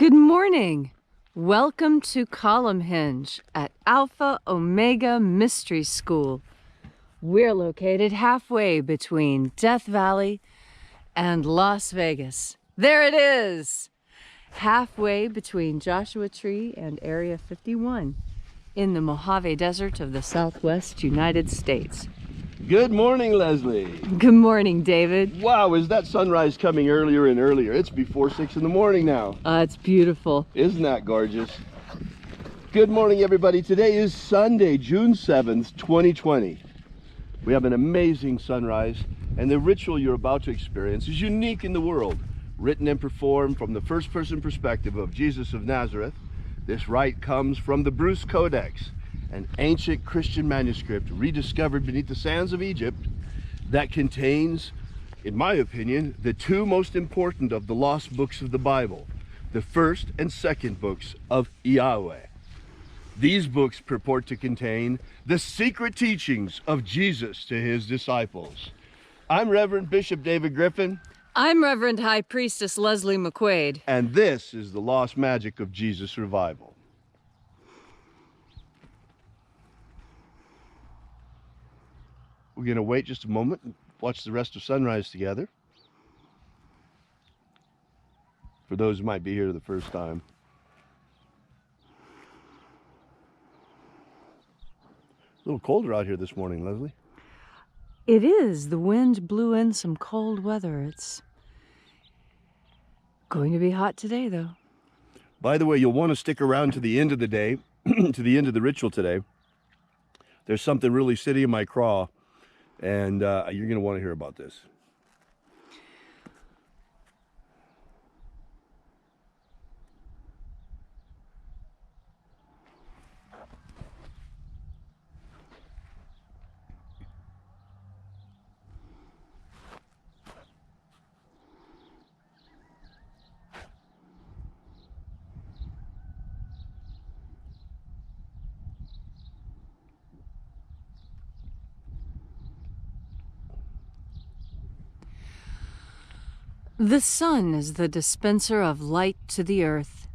Good morning. Welcome to Column Hinge at Alpha Ωmega Mystery School. We're located halfway between Death Valley and Las Vegas. There it is! Halfway between Joshua Tree and Area 51 in the Mojave Desert of the Southwest United States. Good morning, Leslie. Good morning, David. Wow, is that sunrise coming earlier and earlier? It's before 6 in the morning now. It's beautiful. Isn't that gorgeous? Good morning, everybody. Today is Sunday, June 7th, 2020. We have an amazing sunrise, and the ritual you're about to experience is unique in the world. Written and performed from the first-person perspective of Jesus of Nazareth, this rite comes from the Bruce Codex, an ancient Christian manuscript rediscovered beneath the sands of Egypt that contains, in my opinion, the two most important of the lost books of the Bible, the first and second books of Yahweh. These books purport to contain the secret teachings of Jesus to his disciples. I'm Reverend Bishop David Griffin. I'm Reverend High Priestess Leslie McQuade. And this is the Lost Magic of Jesus Revival. We're going to wait just a moment and watch the rest of sunrise together. For those who might be here the first time. A little colder out here this morning, Leslie. It is. The wind blew in some cold weather. It's going to be hot today, though. By the way, you'll want to stick around to the end of the day, to the end of the ritual today. There's something really sitting in my craw. And you're going to want to hear about this. The sun is the dispenser of light to the earth.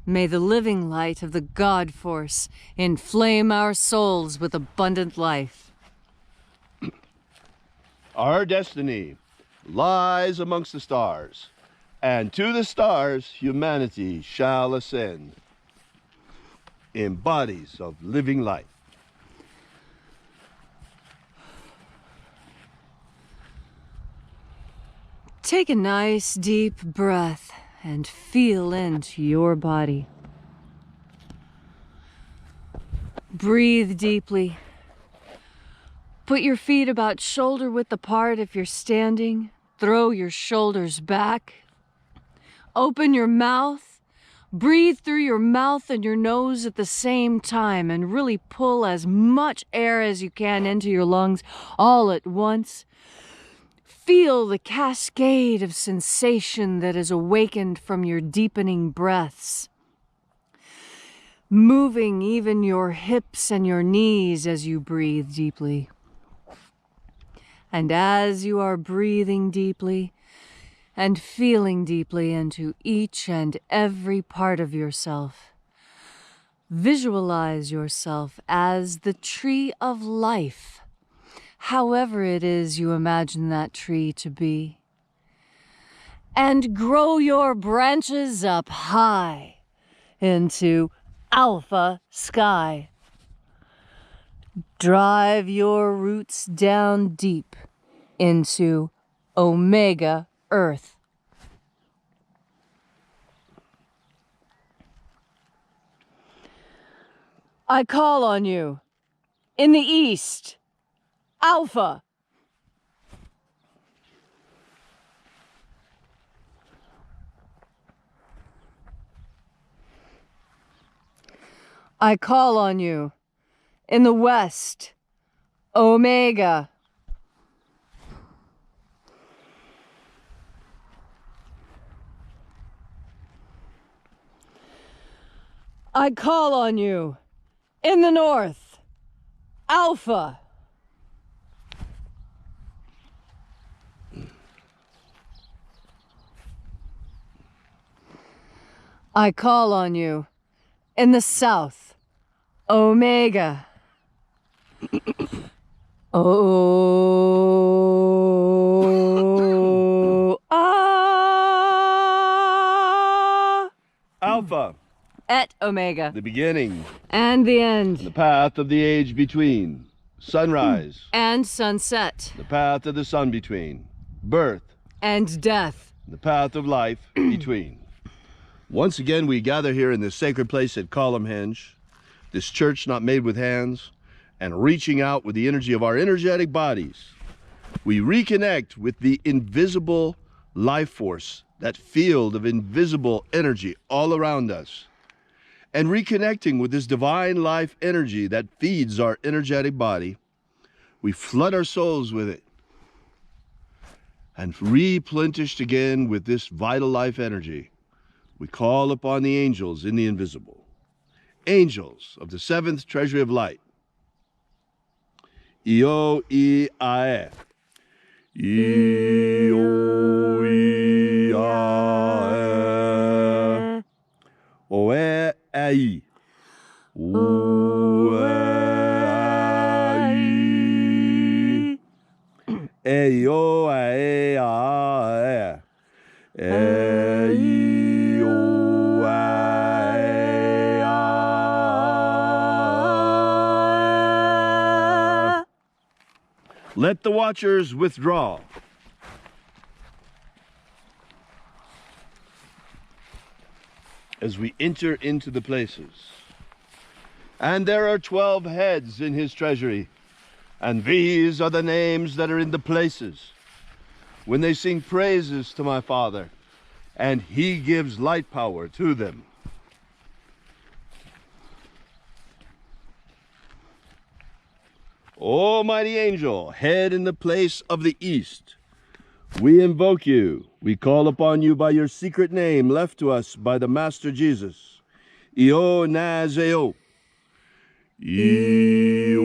May the living light of the God Force inflame our souls with abundant life. Our destiny lies amongst the stars, and to the stars humanity shall ascend in bodies of living light. Take a nice deep breath and feel into your body. Breathe deeply. Put your feet about shoulder width apart if you're standing. Throw your shoulders back. Open your mouth. Breathe through your mouth and your nose at the same time and really pull as much air as you can into your lungs all at once. Feel the cascade of sensation that is awakened from your deepening breaths, moving even your hips and your knees as you breathe deeply. And as you are breathing deeply and feeling deeply into each and every part of yourself, visualize yourself as the tree of life, however it is you imagine that tree to be. And grow your branches up high into Alpha Sky. Drive your roots down deep into Omega Earth. I call on you in the east, Alpha. I call on you in the west, Omega. I call on you in the north, Alpha. I call on you. In the south, Omega. Oh, ah. Alpha, Et Omega. the beginning, And the end. the path of the age between. Sunrise, And sunset. the path of the sun between. Birth, And death. the path of life between. Once again, we gather here in this sacred place at Columnhenge, this church not made with hands, and reaching out with the energy of our energetic bodies. We reconnect with the invisible life force, that field of invisible energy all around us, and reconnecting with this divine life energy that feeds our energetic body. We flood our souls with it and replenished again with this vital life energy. We call upon the angels in the invisible, angels of the seventh treasury of light. Io I ae. Io I ae. Oe ai. Ue ai. Eio ae ae. Eio ae ae. Let the watchers withdraw. As we enter into the places. And there are 12 heads in his treasury, and these are the names that are in the places. When they sing praises to my Father, and he gives light power to them. O mighty angel, head in the place of the east, we invoke you. We call upon you by your secret name left to us by the Master Jesus. Io Nazeo. Io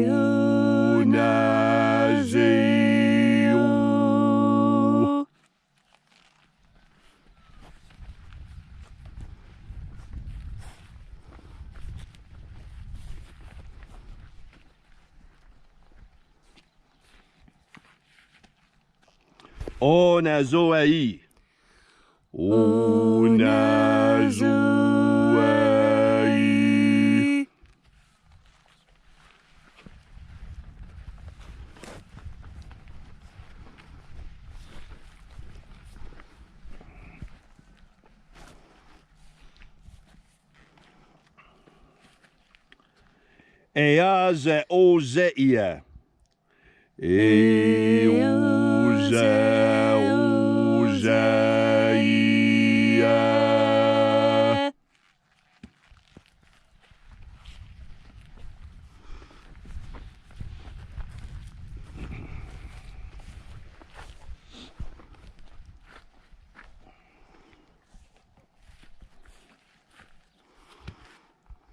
Nazeo. O Nazoei. O Nazoei. Ea ze o zeia. E o zeia.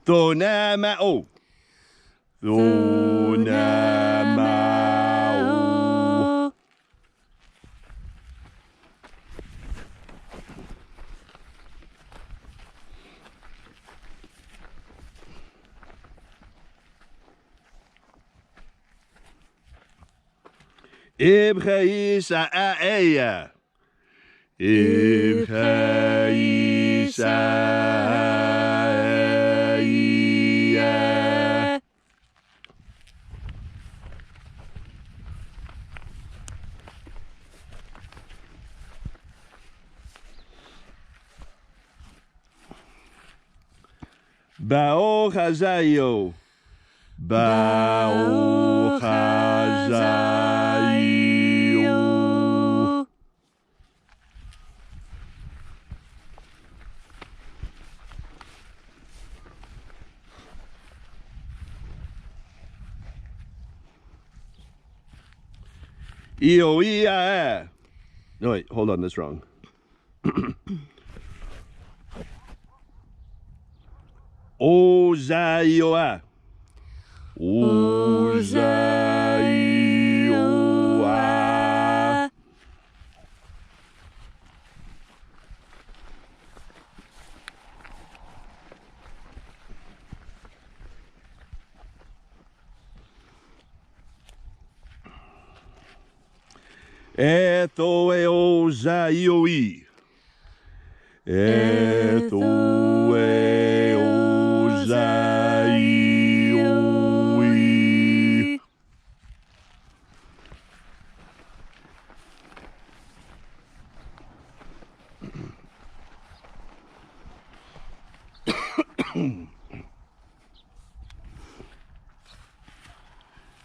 Thonamao. Thonamao. Ibgeisa aeya. Ibgeisa aeya. Bao chazayo. Bao chazayo. Io ia. No, wait, hold on, that's wrong. O zaioa. O zaioa. Ethoe ozaioi. Ethoe ozaioi.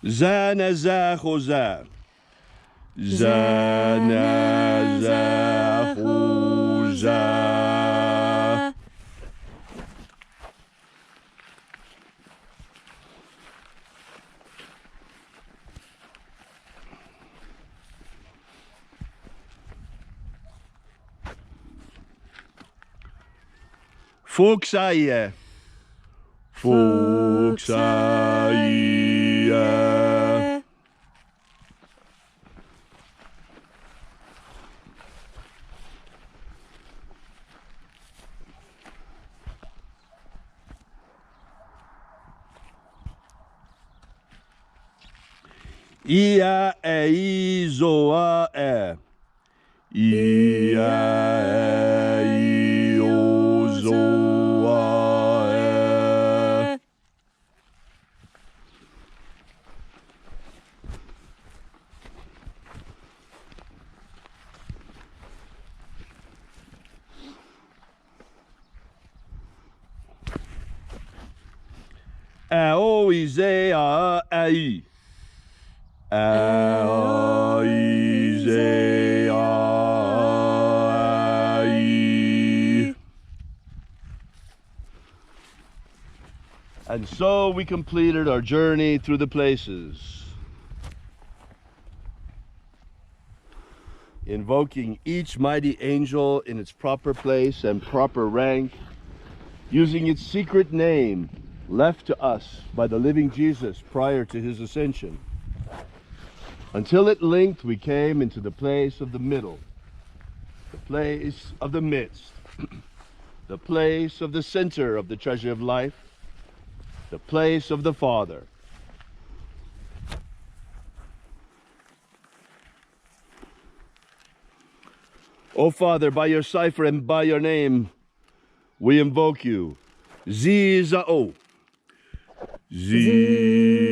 Zanazachoza. Zanazachoza. Fuxaie. Fuxaie. Ia e izoa e. Ia e izoa e. Ao izea ai. And so we completed our journey through the places, invoking each mighty angel in its proper place and proper rank, using its secret name left to us by the living Jesus prior to his ascension. Until at length we came into the place of the middle, the place of the midst, the place of the center of the treasure of life, the place of the Father. O Father, by your cipher and by your name, we invoke you. Zizao. Zizao.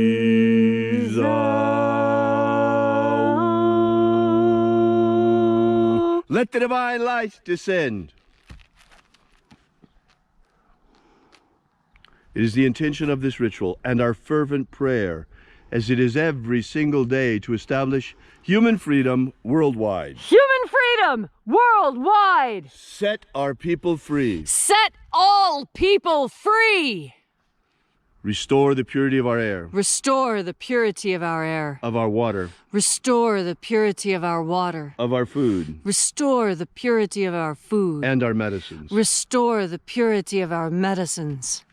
Let the divine light descend. It is the intention of this ritual and our fervent prayer, as it is every single day, to establish human freedom worldwide. Human freedom worldwide! Set our people free. Set all people free! Restore the purity of our air. Restore the purity of our air. Of our water. Restore the purity of our water. Of our food. Restore the purity of our food. And our medicines. Restore the purity of our medicines.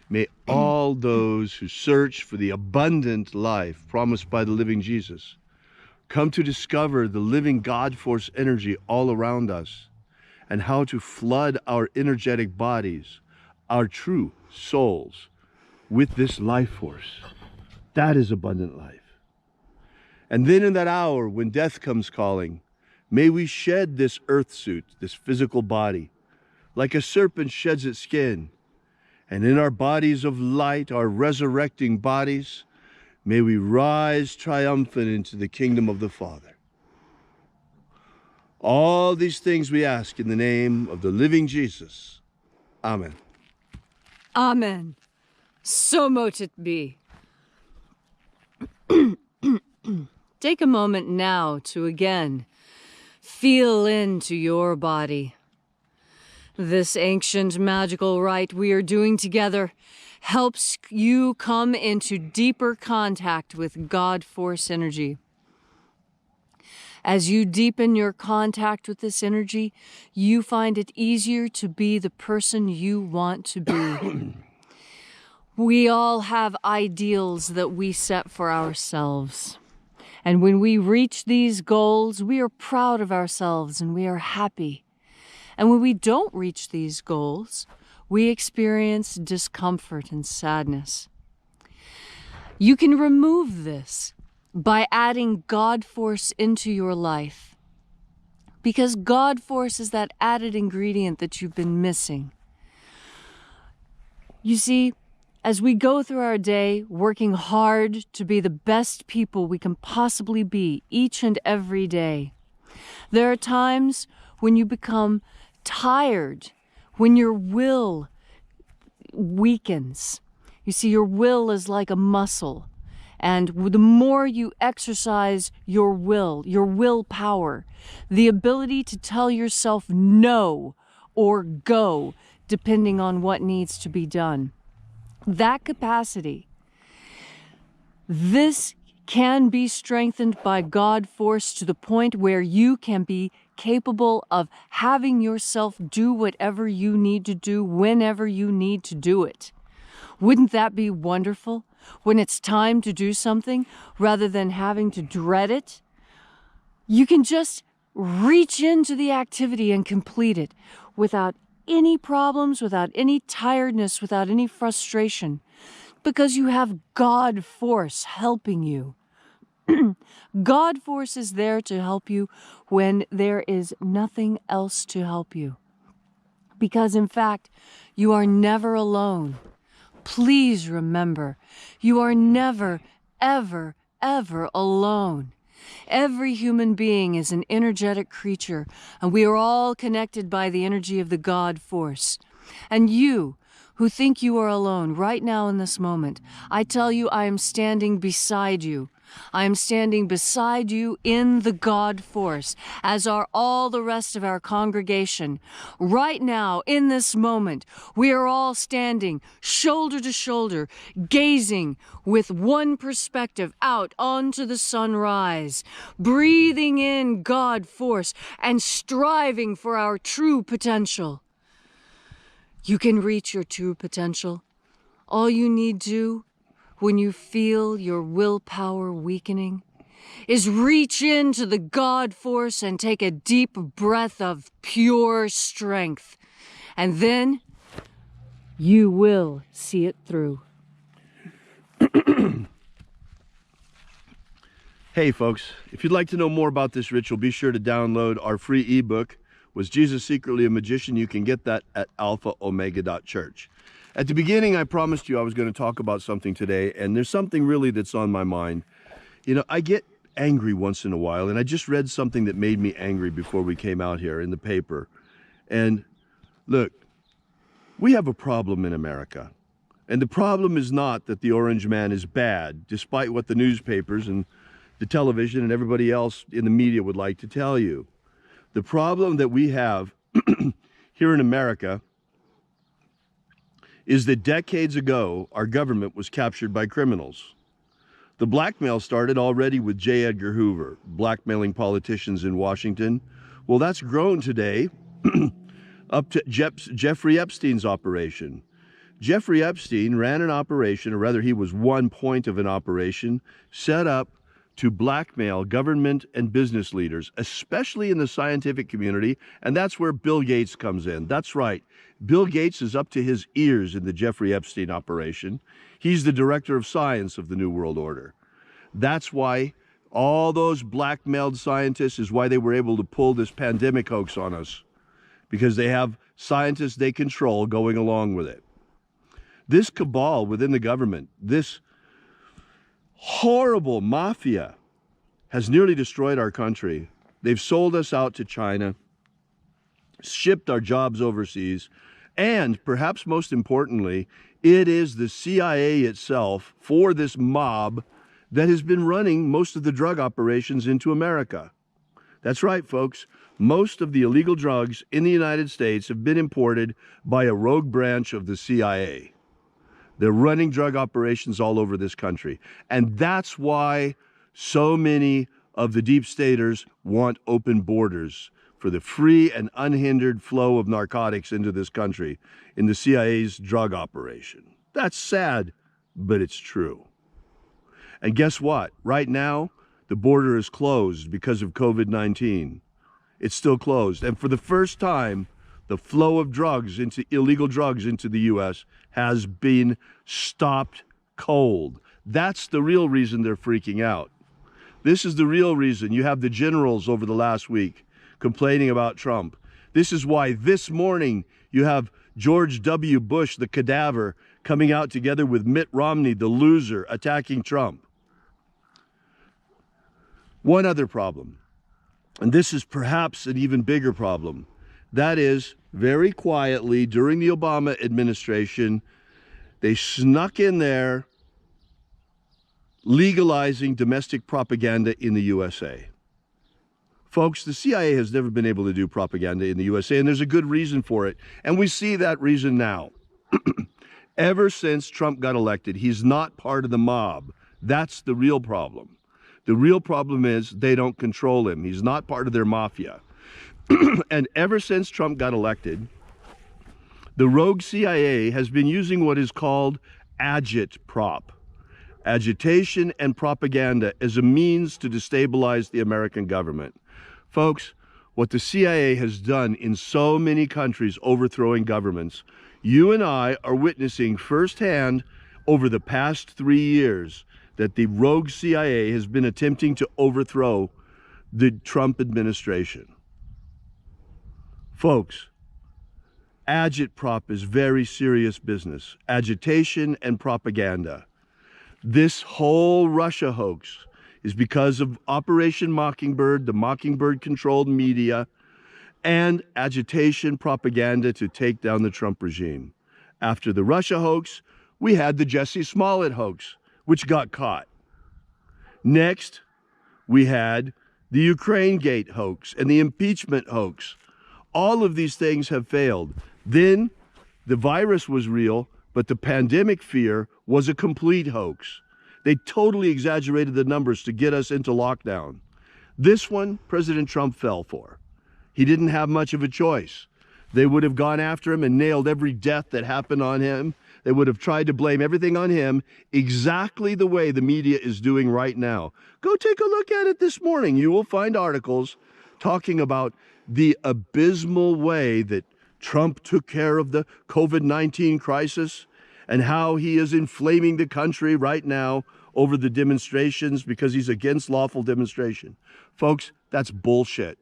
May all those who search for the abundant life promised by the living Jesus come to discover the living God force energy all around us and how to flood our energetic bodies, our true souls, with this life force. That is abundant life. And then in that hour when death comes calling, may we shed this earth suit, this physical body, like a serpent sheds its skin. And in our bodies of light, our resurrecting bodies, may we rise triumphant into the kingdom of the Father. All these things we ask in the name of the living Jesus. Amen. Amen. So mote it be. Take a moment now to again feel into your body. This ancient magical rite we are doing together helps you come into deeper contact with God Force energy. As you deepen your contact with this energy, you find it easier to be the person you want to be. We all have ideals that we set for ourselves. And when we reach these goals, we are proud of ourselves and we are happy. And when we don't reach these goals, we experience discomfort and sadness. You can remove this by adding God Force into your life. Because God Force is that added ingredient that you've been missing. You see, as we go through our day working hard to be the best people we can possibly be each and every day, there are times when you become tired, when your will weakens. You see, your will is like a muscle. And the more you exercise your willpower, the ability to tell yourself no or go, depending on what needs to be done, that capacity, this can be strengthened by God Force to the point where you can be capable of having yourself do whatever you need to do whenever you need to do it. Wouldn't that be wonderful? When it's time to do something, rather than having to dread it, you can just reach into the activity and complete it without any problems, without any tiredness, without any frustration, because you have God Force helping you. God Force is there to help you when there is nothing else to help you. Because in fact, you are never alone. Please remember, you are never, ever, ever alone. Every human being is an energetic creature, and we are all connected by the energy of the God Force. And you, who think you are alone right now in this moment, I tell you, I am standing beside you. I am standing beside you in the God Force, as are all the rest of our congregation. Right now, in this moment, we are all standing shoulder to shoulder, gazing with one perspective out onto the sunrise, breathing in God Force and striving for our true potential. You can reach your true potential. All you need to, when you feel your willpower weakening, is reach into the God Force and take a deep breath of pure strength. And then you will see it through. Hey folks, if you'd like to know more about this ritual, be sure to download our free ebook, Was Jesus Secretly a Magician? You can get that at alphaomega.church. At the beginning, I promised you I was going to talk about something today, and there's something really that's on my mind. You know, I get angry once in a while, and I just read something that made me angry before we came out here in the paper. And look, we have a problem in America. And the problem is not that the orange man is bad, despite what the newspapers and the television and everybody else in the media would like to tell you. The problem that we have here in America is that decades ago, our government was captured by criminals. The blackmail started already with J. Edgar Hoover, blackmailing politicians in Washington. Well, that's grown today up to Jeffrey Epstein's operation. Jeffrey Epstein ran an operation, or rather he was one point of an operation, set up to blackmail government and business leaders, especially in the scientific community, and that's where Bill Gates comes in. That's right. Bill Gates is up to his ears in the Jeffrey Epstein operation. He's the director of science of the New World Order. That's why all those blackmailed scientists is why they were able to pull this pandemic hoax on us, because they have scientists they control going along with it. This cabal within the government, this horrible mafia, has nearly destroyed our country. They've sold us out to China, shipped our jobs overseas, and perhaps most importantly, it is the CIA itself for this mob that has been running most of the drug operations into America. That's right, folks. Most of the illegal drugs in the United States have been imported by a rogue branch of the CIA. They're running drug operations all over this country. And that's why so many of the deep staters want open borders for the free and unhindered flow of narcotics into this country in the CIA's drug operation. That's sad, but it's true. And guess what? Right now, the border is closed because of COVID-19. It's still closed. And for the first time, the flow of drugs into illegal drugs into the U.S. has been stopped cold. That's the real reason they're freaking out. This is the real reason you have the generals over the last week complaining about Trump. This is why this morning you have George W. Bush, the cadaver, coming out together with Mitt Romney, the loser, attacking Trump. One other problem, and this is perhaps an even bigger problem, that is, very quietly during the Obama administration, they snuck in there legalizing domestic propaganda in the USA. Folks, the CIA has never been able to do propaganda in the USA, and there's a good reason for it. And we see that reason now. Ever since Trump got elected, he's not part of the mob. That's the real problem. The real problem is they don't control him. He's not part of their mafia. And ever since Trump got elected, the rogue CIA has been using what is called agitprop, agitation and propaganda, as a means to destabilize the American government. Folks, what the CIA has done in so many countries overthrowing governments, you and I are witnessing firsthand over the past 3 years that the rogue CIA has been attempting to overthrow the Trump administration. Folks, agitprop is very serious business. Agitation and propaganda. This whole Russia hoax is because of Operation Mockingbird, the Mockingbird-controlled media, and agitation propaganda to take down the Trump regime. After the Russia hoax, we had the Jussie Smollett hoax, which got caught. Next, we had the Ukraine Gate hoax and the impeachment hoax. All of these things have failed. Then the virus was real, but the pandemic fear was a complete hoax. They totally exaggerated the numbers to get us into lockdown. This one, President Trump fell for. He didn't have much of a choice. They would have gone after him and nailed every death that happened on him. They would have tried to blame everything on him, exactly the way the media is doing right now. Go take a look at it this morning. You will find articles talking about the abysmal way that Trump took care of the COVID-19 crisis and how he is inflaming the country right now over the demonstrations because he's against lawful demonstration. Folks, that's bullshit.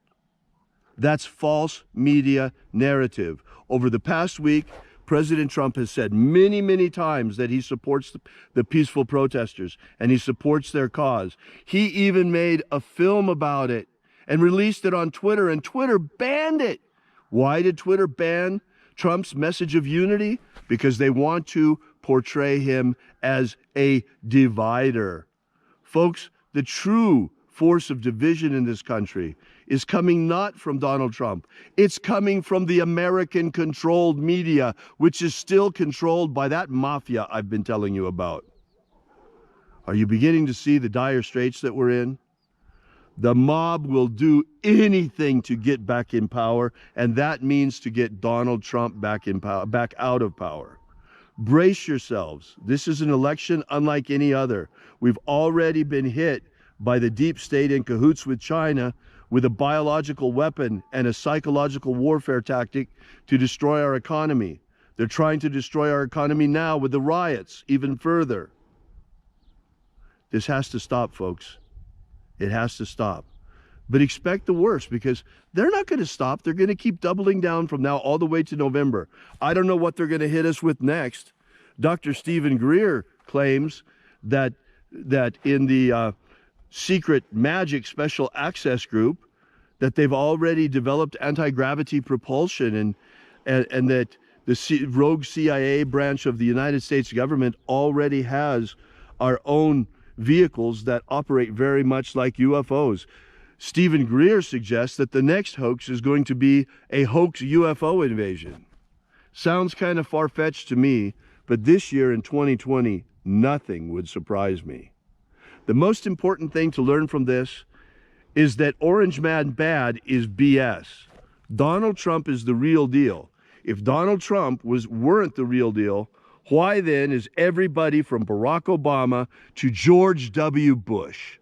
That's false media narrative. Over the past week, President Trump has said many, many times that he supports the peaceful protesters and he supports their cause. He even made a film about it and released it on Twitter, and Twitter banned it. Why did Twitter ban Trump's message of unity? Because they want to portray him as a divider. Folks, the true force of division in this country is coming not from Donald Trump. It's coming from the American-controlled media, which is still controlled by that mafia I've been telling you about. Are you beginning to see the dire straits that we're in? The mob will do anything to get back in power, and that means to get Donald Trump back in power, back out of power. Brace yourselves. This is an election unlike any other. We've already been hit by the deep state in cahoots with China with a biological weapon and a psychological warfare tactic to destroy our economy. They're trying to destroy our economy now with the riots even further. This has to stop, folks. It has to stop. But expect the worst, because they're not going to stop. They're going to keep doubling down from now all the way to November. I don't know what they're going to hit us with next. Dr. Stephen Greer claims that in the secret Magick special access group, that they've already developed anti-gravity propulsion, and that the rogue CIA branch of the United States government already has our own vehicles that operate very much like UFOs. Stephen Greer suggests that the next hoax is going to be a hoax UFO invasion. Sounds kind of far-fetched to me, but this year in 2020, nothing would surprise me. The most important thing to learn from this is that Orange Man Bad is BS. Donald Trump is the real deal. If Donald Trump weren't the real deal, why then is everybody from Barack Obama to George W. Bush,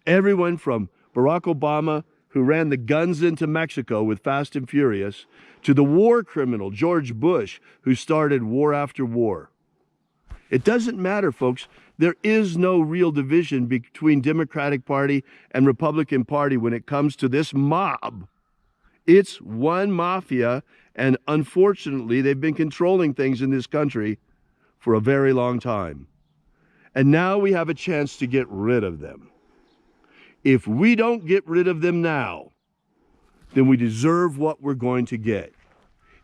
everyone from Barack Obama, who ran the guns into Mexico with Fast and Furious, to the war criminal George Bush, who started war after war? It doesn't matter, folks. There is no real division between Democratic Party and Republican Party when it comes to this mob. It's one mafia, and unfortunately, they've been controlling things in this country for a very long time. And now we have a chance to get rid of them. If we don't get rid of them now, then we deserve what we're going to get.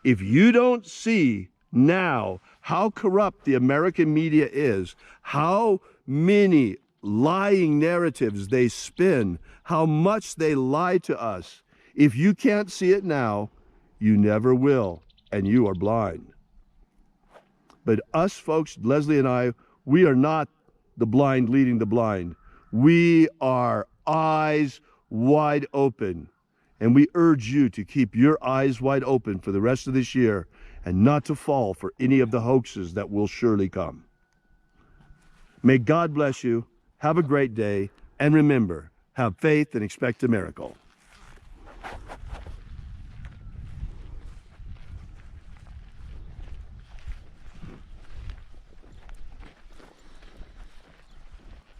If you don't see now how corrupt the American media is, how many lying narratives they spin, how much they lie to us, if you can't see it now, you never will, and you are blind. But us folks, Leslie and I, we are not the blind leading the blind. We are eyes wide open. And we urge you to keep your eyes wide open for the rest of this year and not to fall for any of the hoaxes that will surely come. May God bless you. Have a great day. And remember, have faith and expect a miracle.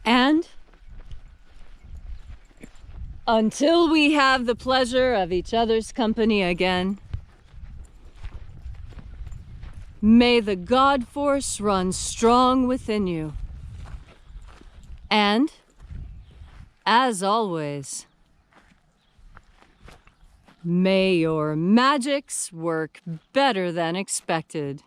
And until we have the pleasure of each other's company again, may the God force run strong within you. And, as always, may your magics work better than expected.